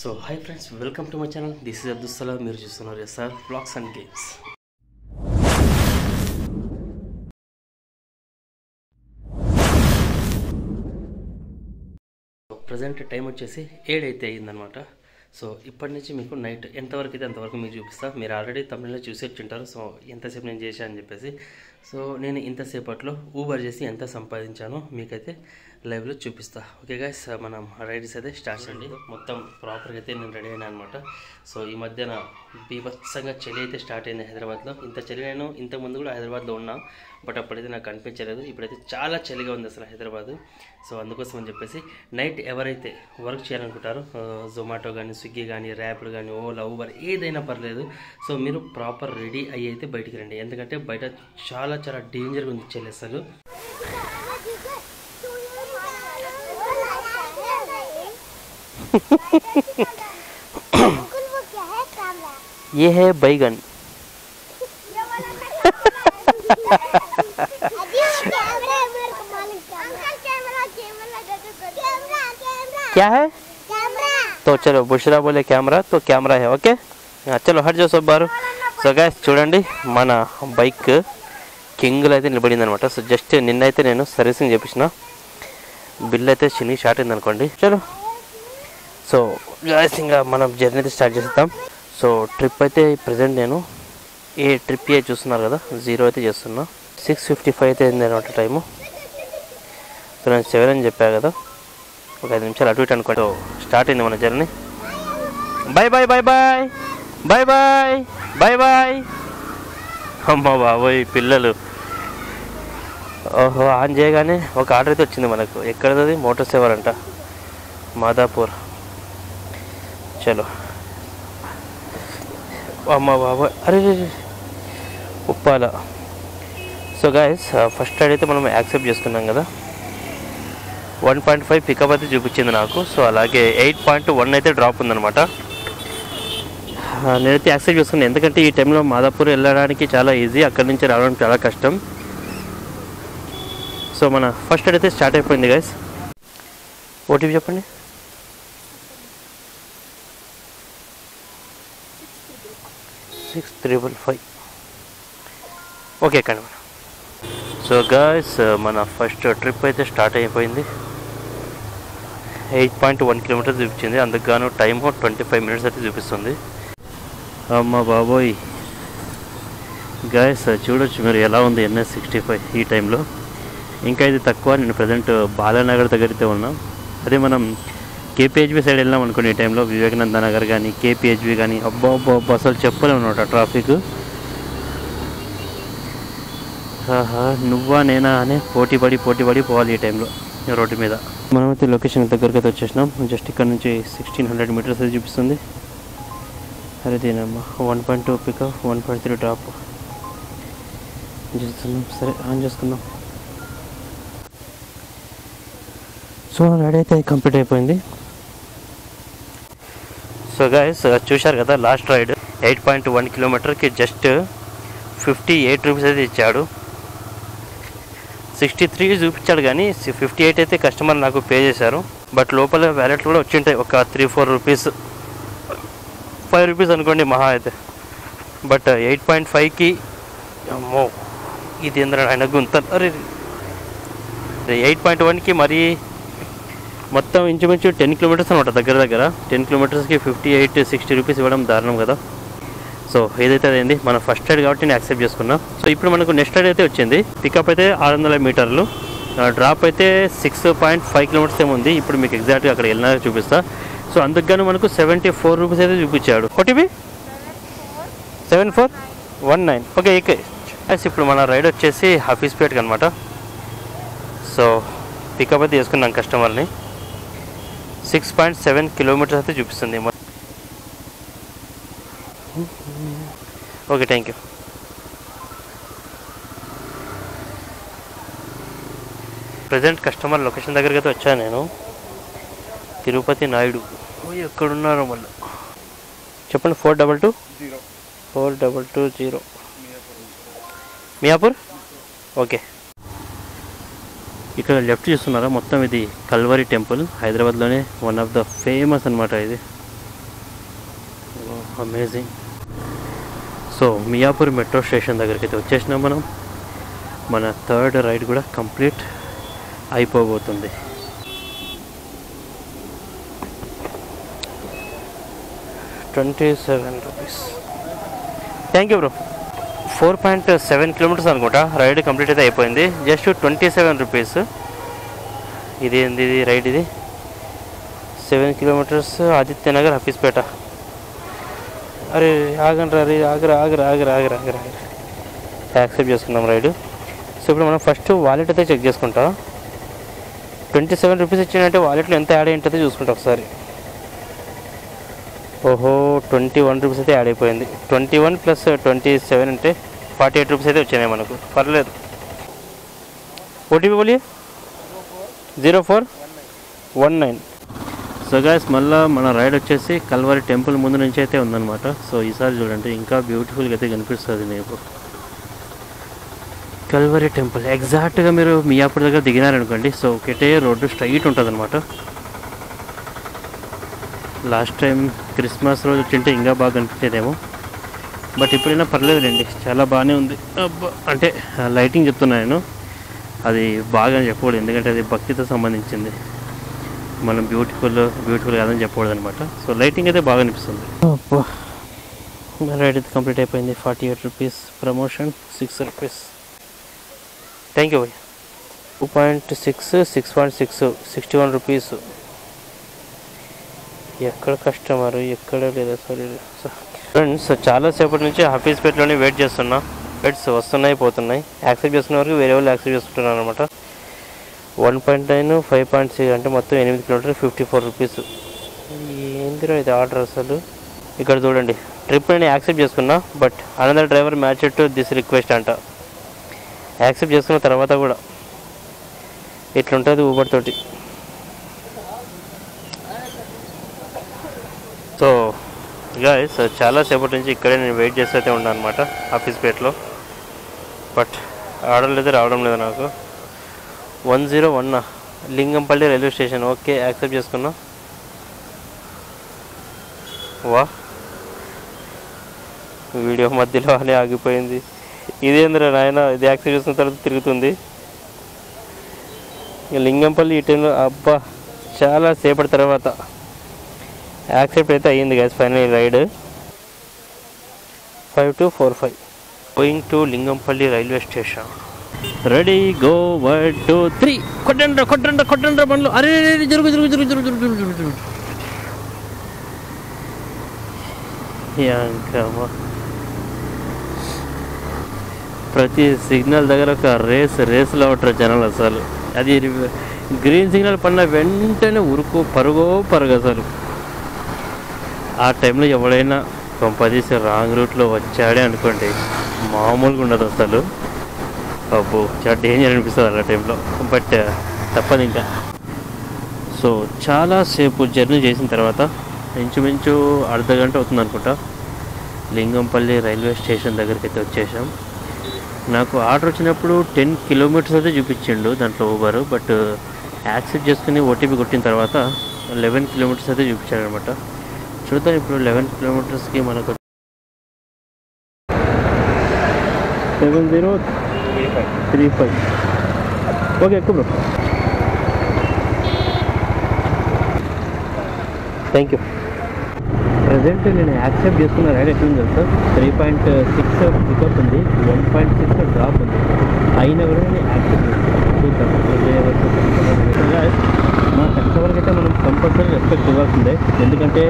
So hi friends, welcome to my channel. This is Abdul Salam. మీరు చూస్తున్నారు SR blogs and games. Present time వచ్చేసి 7 అయితే అయిందనమాట. సో ఇప్పటి నుంచి మీకు నైట్ ఎంతవరకు అయితే అంతవరకు మీకు చూపిస్తా. మీరు ఆల్రెడీ తమిళలో చూసి వచ్చింటారు సో ఎంతసేపు నేను చేశాను అని చెప్పేసి. సో నేను ఇంతసేపట్లో ఊబర్ చేసి ఎంత సంపాదించానో మీకైతే లైవ్లో చూపిస్తా. ఓకే గైస్, మనం రైడ్స్ అయితే స్టార్ట్ చేయండి. మొత్తం ప్రాపర్గా అయితే నేను రెడీ అయినా అనమాట. సో ఈ మధ్యన బీభత్సంగా చలి అయితే స్టార్ట్ అయింది హైదరాబాద్లో. ఇంత చలి నేను ఇంతకుముందు కూడా హైదరాబాద్లో ఉన్నా, బట్ అప్పుడైతే నాకు కనిపించలేదు. ఇప్పుడైతే చాలా చలిగా ఉంది అసలు హైదరాబాద్. సో అందుకోసం అని చెప్పేసి నైట్ ఎవరైతే వర్క్ చేయాలనుకుంటారో జొమాటో కానీ, స్విగ్గీ కానీ, ర్యాపిడ్ కానీ, ఓలా, ఊబర్ ఏదైనా పర్లేదు. సో మీరు ప్రాపర్ రెడీ అయ్యి అయితే బయటికి రండి. ఎందుకంటే బయట చాలా చాలా డేంజర్గా ఉంది చలి అసలు. ये है बैगन. क्या है? तो चलो, बुशरा बोले कैमरा, तो कैमरा है. ओके, चलो हट जाओ सब बाहर. సో గైస్ చూడండి, మన బైక్ కింగ్లో అయితే నిలబడింది అనమాట. సో జస్ట్ నిన్నైతే నేను సర్వీసింగ్ చేపించిన, బిల్ అయితే చిన్ని షార్ట్ అయింది అనుకోండి. చలో, సో గైస్ ఇంకా మనం జర్నీ అయితే స్టార్ట్ చేస్తాం. సో ట్రిప్ అయితే ప్రజెంట్ నేను ఏ ట్రిప్ ఏ చూస్తున్నారు కదా, 0 అయితే చేస్తున్నా. 6:55 అయితే అయింది అనమాట టైము. సో నేను 7 అని చెప్పా కదా, ఒక 5 నిమిషాలు అటు ఇటు అనుకోండి. సో స్టార్ట్ అయింది మన journey. Bye bye bye bye bye bye bye bye. అమ్మ బాబోయ్ పిల్లలు. ఓహో, ఆన్ చేయగానే ఒక ఆర్డర్ అయితే వచ్చింది మనకు. ఎక్కడది? మోటార్ సేవర్ అంట, మాదాపూర్. చలో. అమ్మ బాబోయ్, అరే ఉప్పాల. సో గాయస్, ఫస్ట్ రైడ్ అయితే మనం యాక్సెప్ట్ చేసుకున్నాం కదా. 1.5 పికప్ అయితే చూపించింది నాకు. సో అలాగే 8.1 అయితే డ్రాప్ ఉందన్నమాట. నేనైతే యాక్సెప్ట్ చేసుకున్నాను, ఎందుకంటే ఈ టైంలో మాదాపూర్ వెళ్ళడానికి చాలా ఈజీ, అక్కడి నుంచి రావడానికి చాలా కష్టం. సో మన ఫస్ట్ రైడ్ అయితే స్టార్ట్ అయిపోయింది గైస్. ఓటీపీ చెప్పండి. 6355. ఓకే ఎక్కండి మనం. సో గైస్, మన ఫస్ట్ ట్రిప్ అయితే స్టార్ట్ అయిపోయింది. 8.1 కిలోమీటర్స్ చూపించింది. అందుకు గాను టైము 25 మినిట్స్ అయితే చూపిస్తుంది. అమ్మ బాబోయ్ గైస్, చూడొచ్చు మీరు ఎలా ఉంది NS65 ఈ టైంలో. ఇంకా ఇది తక్కువ. నేను ప్రజెంట్ బాలానగర్ దగ్గర అయితే ఉన్నాం. అదే మనం కేపీహెచ్బి సైడ్ వెళ్ళాం అనుకోండి ఈ టైంలో, వివేకానంద నగర్ కానీ, కేపీహెచ్బి కానీ, అబ్బా అబ్బా అబ్బా అసలు చెప్పలేము అనమాట ట్రాఫిక్. నువ్వా నేనా అని పోటీ పడి పోవాలి ఈ టైంలో రోడ్డు మీద. మనమైతే లొకేషన్ దగ్గరికి అయితే వచ్చేసినాం. జస్ట్ ఇక్కడ నుంచి 1600 మీటర్స్ అయితే చూపిస్తుంది. అరే దీనమ్మా, 1.2 పికప్, 1.3 డ్రాప్ చేస్తున్నాం. సరే, ఆన్ చేసుకుందాం. సో రెడీ అయితే కంప్లీట్ అయిపోయింది. సో గైస్ చూశారు కదా, లాస్ట్ రైడ్ 8.1 కిలోమీటర్కి జస్ట్ 58 రూపీస్ అయితే ఇచ్చాడు. 63 చూపించాడు కానీ 58 అయితే కస్టమర్ నాకు పే చేశారు. బట్ లోపల వ్యాలెట్ కూడా వచ్చింటాయి ఒక 3-4 రూపీస్, 5 రూపీస్ అనుకోండి మహా అయితే. బట్ 8.5కి అమ్మో ఇది ఏంద్ర ఆయన గుంత. అరే 8.1కి మరి మొత్తం ఇంచుమించు 10 కిలోమీటర్స్ అనమాట. దగ్గర 10 కిలోమీటర్స్కి 58-60 రూపీస్ ఇవ్వడం దారుణం కదా. సో ఏదైతే అదేంది మన ఫస్ట్ రైడ్ కాబట్టి నేను యాక్సెప్ట్ చేసుకున్నా. సో ఇప్పుడు మనకు నెక్స్ట్ రైడ్ అయితే వచ్చింది. పికప్ అయితే 600 మీటర్లు, డ్రాప్ అయితే 6.5 కిలోమీటర్స్ ఏమో ఉంది. ఇప్పుడు మీకు ఎగ్జాక్ట్గా అక్కడ వెళ్ళినా చూపిస్తా. సో అందుకుగాను మనకు 74 రూపీస్ అయితే చూపించాడు. ఓటీపీ 7419. Okay okay. ఇప్పుడు మన రైడ్ వచ్చేసి హఫీస్పేట్కి అనమాట. సో పికప్ అయితే చేసుకున్నాం కస్టమర్ని. 6.7 కిలోమీటర్స్ అయితే చూపిస్తుంది. Okay, thank you. Present customer location దగ్గరికి అయితే వచ్చాను నేను. తిరుపతి నాయుడు ఎక్కడున్నారో మళ్ళీ చెప్పండి. 422 మియాపూర్. ఓకే, ఇక్కడ లెఫ్ట్ చూస్తున్నారా, మొత్తం ఇది కల్వరి టెంపుల్. హైదరాబాద్లోనే వన్ ఆఫ్ ద ఫేమస్ అనమాట ఇది. Amazing. So Miyapur metro station దగ్గరికి అయితే వచ్చేసినాం మనం. మన థర్డ్ రైడ్ కూడా కంప్లీట్ అయిపోబోతుంది. ₹27. Thank you bro. 4.7 కిలోమీటర్స్ అనుకుంటా రైడ్ కంప్లీట్ అయితే అయిపోయింది. జస్ట్ ₹27. ఇది ఏంది రైడ్? ఇది 7 కిలోమీటర్స్ ఆదిత్యనగర్ హఫీజ్పేట. అరే ఆగండి, అరే ఆగరా ఆగరా ఆగరా ఆగరా ఆగరా. యాక్సెప్ట్ చేసుకున్నాం రైడ్. సో ఇప్పుడు మనం ఫస్ట్ వాలెట్ అయితే చెక్ చేసుకుంటాం. ₹27 ఇచ్చిందంటే వాలెట్లో ఎంత యాడ్ అయ్యింటుందో చూసుకుంటాం ఒకసారి. ఓహో, ₹21 అయితే యాడ్ అయిపోయింది. 21 + 27 అంటే ₹48 అయితే వచ్చినాయి మనకు. పర్లేదు. ఓటీపీ బోలియే 0419. సో గైస్, మళ్ళీ మన రైడ్ వచ్చేసి కల్వరి టెంపుల్ ముందు నుంచి అయితే ఉందన్నమాట. సో ఈసారి చూడండి ఇంకా బ్యూటిఫుల్గా అయితే కనిపిస్తుంది మీకు కల్వరి టెంపుల్. ఎగ్జాక్ట్గా మీరు మియాపూర్ దగ్గర దిగినారనుకోండి, సో ఒకటే రోడ్డు స్ట్రైట్ ఉంటుంది అనమాట. లాస్ట్ టైం క్రిస్మస్ రోజు వచ్చింటే ఇంకా బాగా కనిపించేదేమో, బట్ ఇప్పుడైనా పర్లేదులేండి, చాలా బాగానే ఉంది. అంటే లైటింగ్ చెప్తున్నాను నేను, అది బాగా అని చెప్పకూడదు, ఎందుకంటే అది భక్తితో సంబంధించింది. మనం బ్యూటిఫుల్ కాదని చెప్పకూడదు అనమాట. సో లైటింగ్ అయితే బాగా అనిపిస్తుంది. రైడ్ అయితే కంప్లీట్ అయిపోయింది. ₹48 ప్రమోషన్ ₹6. థ్యాంక్ యూ భయ్. 2.6 6.6 ₹61. ఎక్కడ కస్టమర్ ఎక్కడ లేదా? సారీ ఫ్రెండ్స్, చాలాసేపటి నుంచి హఫీజ్పేటలోనే వెయిట్ చేస్తున్నా. బెడ్స్ వస్తున్నాయి పోతున్నాయి. యాక్సెప్ట్ చేసుకునే వరకు వేరే వాళ్ళు యాక్సెప్ట్ చేసుకుంటున్నారు అనమాట. 1.9 5.6 అంటే మొత్తం 8 కిలోమీటర్ ₹54. ఏందిరా ఇది ఆర్డర్ అసలు? ఇక్కడ చూడండి, ట్రిప్ నేను యాక్సెప్ట్ చేసుకున్నా, but another driver match to this request అంట. యాక్సెప్ట్ చేసుకున్న తర్వాత కూడా ఇట్లుంటుంది ఊబర్ తోటి. సో గైస్, చాలాసేపటి నుంచి ఇక్కడే నేను వెయిట్ చేస్తే అయితే ఉన్నాను అనమాట హఫీజ్పేటలో, బట్ ఆర్డర్లు అయితే రావడం లేదు నాకు. 101 Lingampally railway station. Okay, accept చేసుకున్నా. వా, వీడియో మధ్యలో అనే ఆగిపోయింది. ఇదేంద్రా నాయన, ఇది యాక్సెప్ట్ చేసుకున్న తర్వాత తిరుగుతుంది. లింగంపల్లి ఈ టైంలో అబ్బా చాలా సేపటి తర్వాత యాక్సెప్ట్ అయితే అయ్యింది guys. Final ride 5245 going to Lingampally railway station. Ready, go 1 2 3. కొట్టండ్రా బండ్లు. అరే జరుగు. ప్రతి సిగ్నల్ దగ్గర ఒక రేసులో ఉంటారు జనాలు అసలు. అది గ్రీన్ సిగ్నల్ పడిన వెంటనే పరుగో అసలు. ఆ టైంలో ఎవడైనా కొంపదీసి రాంగ్ రూట్లో వచ్చాడే అనుకోండి, మామూలుగా ఉండదు అసలు. అబ్బో, చాలా డేంజర్ అనిపిస్తుంది ఆ టైంలో, బట్ తప్పదు ఇంకా. సో చాలాసేపు జర్నీ చేసిన తర్వాత ఇంచుమించు అర్ధగంట అవుతుంది అనుకుంటా, లింగంపల్లి రైల్వే స్టేషన్ దగ్గరికి అయితే వచ్చేసాం. నాకు ఆర్డర్ వచ్చినప్పుడు 10 కిలోమీటర్స్ అయితే చూపించిండు దాంట్లో ఊబర్, బట్ యాక్సెప్ట్ చేసుకుని ఓటీపీ కొట్టిన తర్వాత 11 కిలోమీటర్స్ అయితే చూపించాడు అనమాట. చూద్దాం ఇప్పుడు 11 కిలోమీటర్స్కి మనకు 7035. ఓకే, ఎక్కువ బ్రో. Thank you. ప్రజెంట్ నేను యాక్సెప్ట్ చేసుకున్న రైడ్ ఎట్లుంది తెలుసా? 3.6 పికప్ ఉంది, 1.6 డ్రాప్ ఉంది. అయినా కూడా నేను యాక్సెప్ట్ చూద్దాం. మా కస్టమర్కి అయితే మనం కంపల్సరీ రెస్పెక్ట్ ఇవ్వాల్సిందే, ఎందుకంటే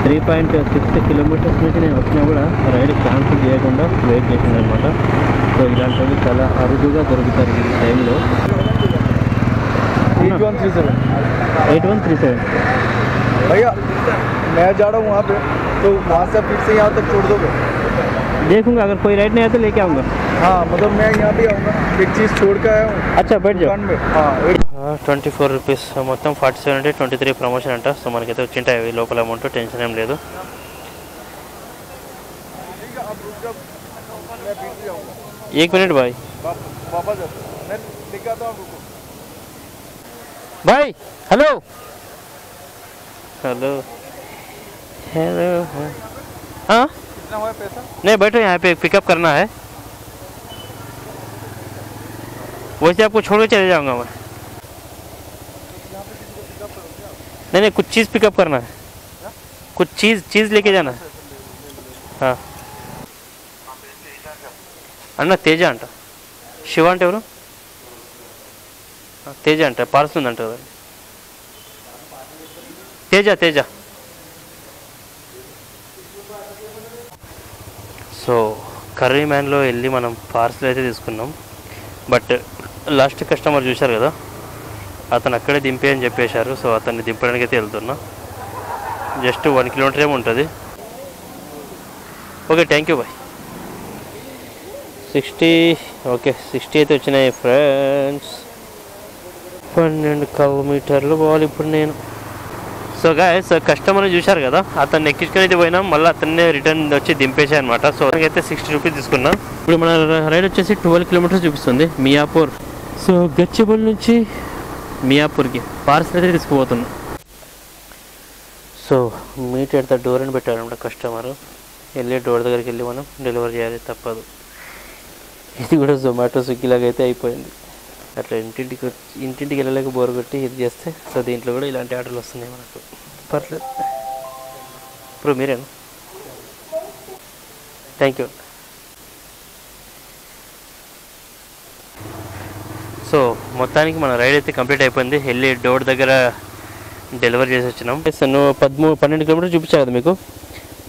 3.6 కిలోమీటర్స్ నుంచి నేను వచ్చినా కూడా రైడ్ క్యాన్సిల్ చేయకుండా వెయిట్ చేసింది అనమాట. సో ఇలాంటివి చాలా అరుదుగా దొరుకుతారు ఈ టైంలో. 8137 भैया मैं जा रहा हूँ वहाँ पे, तो वहाँ से फिर से यहाँ तक छोड़ दोगे? देखूंगा, अगर कोई राइड नहीं आया तो लेके आऊँगा. हाँ, मतलब मैं यहाँ भी आऊँगा, एक चीज़ छोड़ के आया हूँ. अच्छा, बैठ जाओ. हाँ, ₹24 మొత్తం 47 అంటే 23 ప్రమోషన్ అంట. సో మనకైతే వచ్చింటాయి అవి లోపల అమౌంట్, టెన్షన్ ఏం లేదు. एक मिनट भाई. भाई हेलो. हाँ कितना हुआ पैसा? नहीं बैठो, यहाँ पे पिकअप करना है, वैसे आपको छोड़ के चले जाऊँगा मैं। नहीं नहीं, कुछ चीज़ पिकअप करना है, कुछ चीज़ लेके जाना है। हाँ అన్న తేజ అంట, శివ అంటే ఎవరు? తేజ అంట, పార్సల్ ఉందంట కదా, తేజ. సో కర్రీ మ్యాన్లో వెళ్ళి మనం పార్సల్ అయితే తీసుకున్నాం. బట్ లాస్ట్ కస్టమర్ చూశారు కదా, అతను అక్కడే దింపే అని చెప్పేశారు. సో అతన్ని దింపడానికి అయితే వెళ్తున్నా. జస్ట్ 1 కిలోమీటర్ ఏమి ఉంటుంది. Okay, thank you bye. 60 okay, 60 అయితే వచ్చినాయి ఫ్రెండ్స్. 12 కిలోమీటర్లు పోవాలి ఇప్పుడు నేను. సో గాయస్, కస్టమర్ని చూశారు కదా, అతన్ని ఎక్కించుకొని అయితే పోయినాం. మళ్ళీ అతన్నే రిటర్న్ వచ్చి దింపేశాయి అనమాట. సో అయితే 60 రూపీస్ తీసుకున్నాం. ఇప్పుడు మన రైడ్ వచ్చేసి 12 కిలోమీటర్స్ చూపిస్తుంది, మియాపూర్. సో గచ్చిబౌలి నుంచి మియాపూర్కి పార్సల్ అయితే తీసుకుపోతున్నాం. So meet at the door అని పెట్టారనమాట కస్టమర్. వెళ్ళి డోర్ దగ్గరికి వెళ్ళి మనం డెలివరీ చేయాలి, తప్పదు. ఇది కూడా జొమాటో స్విగ్గీ లాగా అయితే అయిపోయింది. అట్లా ఇంటింటికి వెళ్ళలేక బోర్ కొట్టి ఇది చేస్తే, సో దీంట్లో కూడా ఇలాంటి ఆర్డర్లు వస్తున్నాయి మనకు. పర్లేదు. ఇప్పుడు మీరేనా? Thank you. సో మొత్తానికి మన రైడ్ అయితే కంప్లీట్ అయిపోయింది. వెళ్ళి డోర్ దగ్గర డెలివరీ చేసి వచ్చినాం. నువ్వు 12 కిలోమీటర్లు చూపించా కదా మీకు.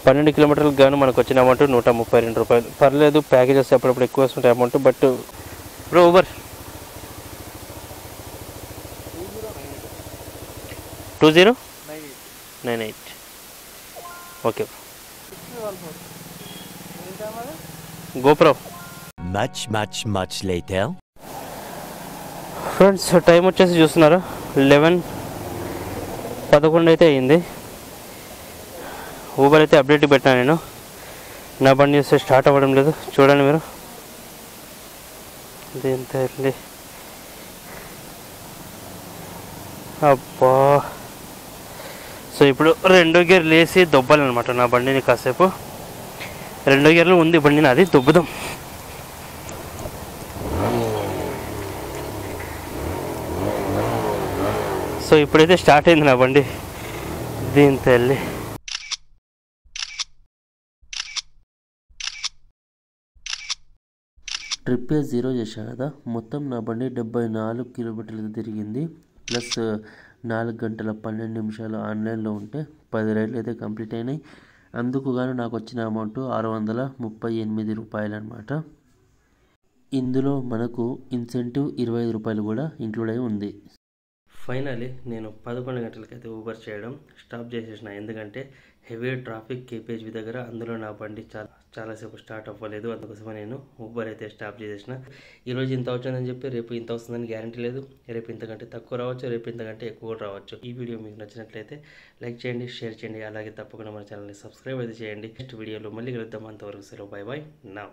12 కిలోమీటర్లకు గాను మనకు వచ్చిన అమౌంట్ 132 రూపాయలు. పర్లేదు, ప్యాకేజెస్ అప్పుడప్పుడు ఎక్కువ వస్తుంటాయి amount. But bro Uber 2098 okay. GoPro. Much later. Friends, time వచ్చేసి చూస్తున్నారా, 11 అయితే అయ్యింది. ఊబర్ అయితే అప్డేట్ పెట్టాను నేను. నా బండి చూస్తే స్టార్ట్ అవ్వడం లేదు, చూడండి మీరు. దీంతో వెళ్ళి అబ్బా. సో ఇప్పుడు 2వ గేర్లు వేసి దొబ్బాలన్నమాట నా బండిని. కాసేపు 2వ గేర్లో ఉంది బండి నాది, దొబ్బుదాం. సో ఇప్పుడైతే స్టార్ట్ అయింది నా బండి. దీంతో వెళ్ళి ట్రిప్ 0 చేశాను కదా. మొత్తం నా బండి 74 కిలోమీటర్లు తిరిగింది. ప్లస్ 4 గంటల 12 నిమిషాలు ఆన్లైన్లో ఉంటే 10 రైడ్లు అయితే కంప్లీట్ అయినాయి. అందుకు గాను నాకు వచ్చిన అమౌంట్ 638 రూపాయలు అనమాట. ఇందులో మనకు ఇన్సెంటివ్ 25 రూపాయలు కూడా ఇంక్లూడ్ అయి ఉంది. ఫైనలీ నేను 11 గంటలకైతే ఊబర్ చేయడం స్టాప్ చేసేసిన. ఎందుకంటే హెవీ ట్రాఫిక్ కేపీహెచ్బీ దగ్గర, అందులో నా బండి చాలాసేపు స్టార్ట్ అవ్వలేదు. అందుకోసమే నేను ఊబర్ అయితే స్టాప్ చేసేసిన. ఈరోజు ఇంత వచ్చిందని చెప్పి రేపు ఇంత వస్తుందని గ్యారంటీ లేదు. రేపు ఇంతకంటే తక్కువ రావచ్చు, రేపు ఇంతకంటే ఎక్కువ రావచ్చు. ఈ వీడియో మీకు నచ్చినట్లయితే లైక్ చేయండి, షేర్ చేయండి. అలాగే తప్పకుండా మన ఛానల్ని సబ్స్క్రైబ్ అయితే చేయండి. నెక్స్ట్ వీడియోలో మళ్ళీ కలుద్దాం. అంతవరకు సెలవు, బై బై నౌ.